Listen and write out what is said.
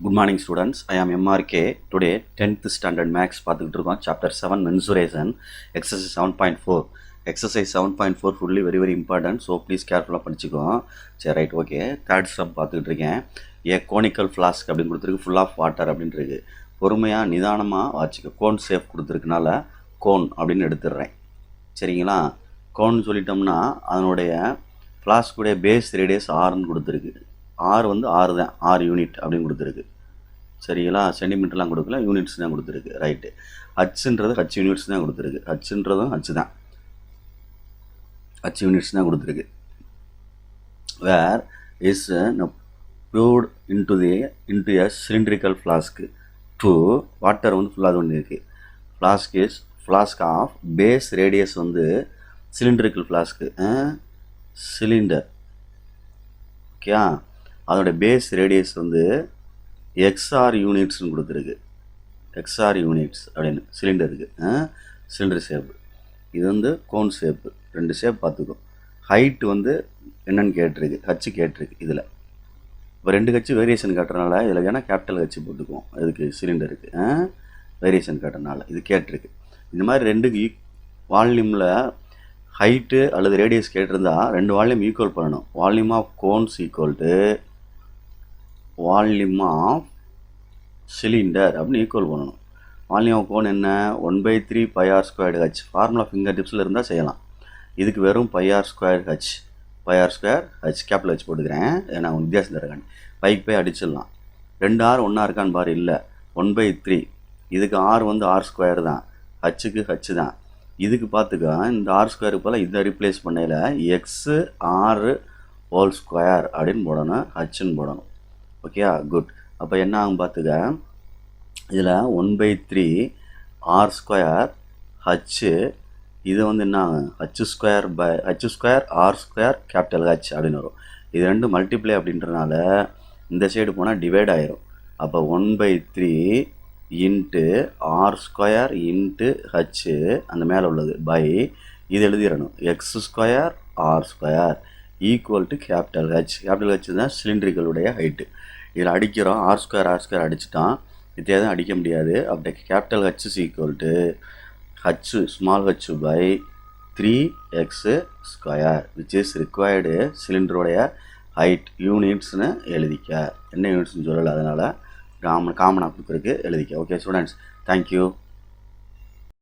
Good morning students, I am MRK. Today 10th standard max பார்த்துக்கிட்டு இருக்கோம். chapter 7 mensuration exercise 7.4. exercise 7.4 fully very important, so please carefully படிச்சுக்கோங்க. சரி right okay. Third sum பார்த்துக்கிட்டு இருக்கேன். ஏ conical flask அப்படின்னு கொடுத்துருக்கு, full of water அப்படின்னு இருக்கு. பொறுமையாக நிதானமாக வாட்சிக்க. கோன் சேஃப் கொடுத்துருக்கனால கோன் அப்படின்னு எடுத்துடுறேன். சரிங்களா? கோன் சொல்லிட்டோம்னா அதனுடைய ஃப்ளாஸ்குடைய பேஸ் ரேடியஸ் ஆர்னு கொடுத்துருக்கு. ஆர் வந்து ஆறு தான், 6 யூனிட் அப்படின்னு கொடுத்துருக்கு. சரிங்களா? சென்டிமீட்டர்லாம் கொடுக்கல, யூனிட்ஸ் தான் கொடுத்துருக்கு. ரைட்டு. ஹச்ன்றது ஹச் யூனிட்ஸ் தான் கொடுத்துருக்கு. ஹச்ன்றதும் ஹச் தான், ஹச் யூனிட்ஸ் தான் கொடுத்துருக்கு. Water is poured into a cylindrical flask to water வந்து ஃபுல்லாக ஒன்று இருக்குது. ஃப்ளாஸ்க் ஆஃப் பேஸ் ரேடியஸ் வந்து சிலிண்ட்ரிக்கல் ஃப்ளாஸ்க்கு சிலிண்டர் ஓகே. அதோட பேஸ் ரேடியஸ் வந்து எக்ஸ்ஆர் யூனிட்ஸ்னு கொடுத்துருக்கு. எக்ஸ்ஆர் யூனிட்ஸ் அப்படின்னு சிலிண்டருக்கு. சிலிண்டர் ஷேப்பு இது வந்து கோன் ஷேப்பு. 2 ஷேப் பார்த்துக்கும். ஹைட்டு வந்து என்னென்னு கேட்டிருக்கு, ஹச்சு கேட்டிருக்கு. இதில் இப்போ 2 ஹச்சு வேரியேஷன் காட்டுறதுனால இதில் வேணால் கேபிட்டல் ஹச்சு போட்டுக்குவோம். இதுக்கு சிலிண்டருக்கு வேரியேஷன் காட்டுறதுனால இது கேட்டிருக்கு. இந்த மாதிரி 2 வால்யூமில் ஹைட்டு அல்லது ரேடியஸ் கேட்டிருந்தா 2 வால்யூம் ஈக்குவல் பண்ணணும். Volume of cones equal to volume of cylinder அப்படின்னு ஈக்குவல் பண்ணணும். வால்யூம் ஆஃப் கோன் என்ன? 1/3 πr² h. ஃபார்முலா ஃபிங்கர் டிப்ஸில் இருந்தால் செய்யலாம். இதுக்கு வெறும் πr² h. πr² h capital H போட்டுக்கிறேன், ஏன்னா வித்தியாசம் தரக்காண்டி. பைக்கு போய் அடிச்சிடலாம். 2 R ஒன்றா இருக்கான்னு பாரு. இல்லை, 1/3. இதுக்கு ஆர் வந்து r² தான், ஹச்சுக்கு ஹச் தான். இதுக்கு பார்த்துக்க, இந்த r² போல் இதை ரீப்ளேஸ் பண்ணையில் எக்ஸு ஆறு ஹோல் ஸ்கொயர் அப்படின்னு போடணும், ஹச்சுன்னு போடணும். Okay good. அப்போ என்ன ஆகும் பார்த்துக்க, இதில் 1/3 r² ஹச்சு, இது வந்து என்ன ஆகும், h² r² கேபிட்டல் ஹச் அப்படின்னு வரும். இது 2 மல்டிப்ளை அப்படின்றனால இந்த சைடு போனால் டிவைட் ஆயிரும். அப்போ 1/3 இன்ட்டு r² இன்ட்டு ஹச்சு அந்த மேலே உள்ளது பை இது எழுதிடணும் x² r² equal to capital H. Capital H தான் சிலிண்ட்ரிகளுடைய ஹைட்டு. இதில் அடிக்கிறோம், r² அடிச்சிட்டான். இது எதுவும் அடிக்க முடியாது. அப்படி capital H is equal to H small H by 3x² which is required சிலிண்டருடைய ஹைட். யூனிட்ஸ்னு எழுதிக்க. என்ன யூனிட்ஸ்னு சொல்லலை, அதனால் காமனாக கொடுக்குறதுக்கு எழுதிக்க. Okay students, thank you.